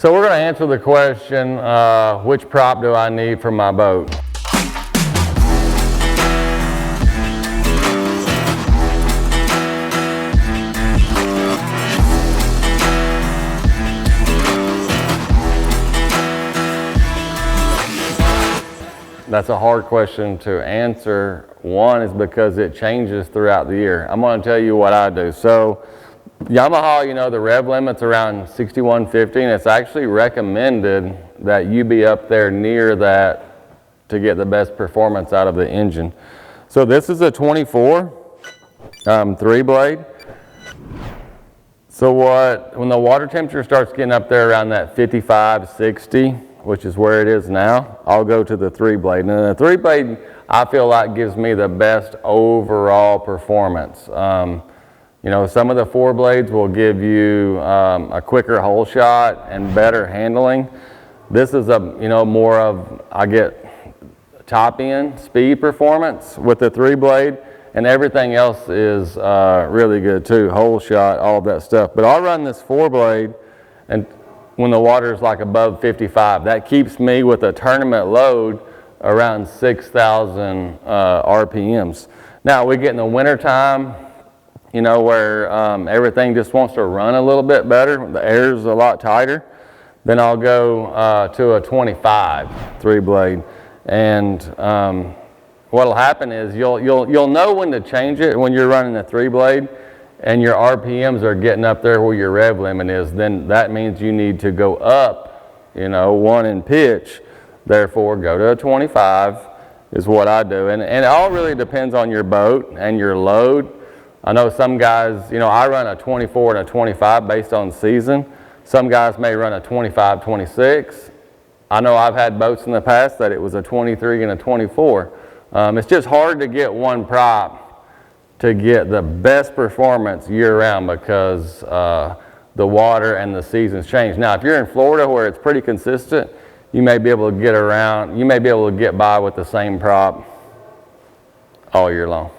So we're going to answer the question, which prop do I need for my boat? That's a hard question to answer. One is because it changes throughout the year. I'm going to tell you what I do. So Yamaha, you know, the rev limit's around 6150, and it's actually recommended that you be up there near that to get the best performance out of the engine. So this is a 24 3-blade. So when the water temperature starts getting up there around that 55, 60, which is where it is now, I'll go to the 3-blade. And the 3-blade, I feel like, gives me the best overall performance. You know, some of the 4 blades will give you a quicker hole shot and better handling. This is more of, I get top end speed performance with the 3-blade, and everything else is really good too, hole shot, all of that stuff. But I'll run this 4-blade, and when the water is like above 55, that keeps me with a tournament load around 6,000 RPMs. Now we get in the winter time, you know, where everything just wants to run a little bit better, the air's a lot tighter, then I'll go to a 25 3-blade. And what'll happen is you'll know when to change it when you're running a 3-blade and your RPMs are getting up there where your rev limit is. Then that means you need to go up, you know, 1 in pitch. Therefore, go to a 25 is what I do. And it all really depends on your boat and your load. I know some guys, you know, I run a 24 and a 25 based on season. Some guys may run a 25, 26. I know I've had boats in the past that it was a 23 and a 24. It's just hard to get one prop to get the best performance year-round because the water and the seasons change. Now, if you're in Florida where it's pretty consistent, you may be able to get by with the same prop all year long.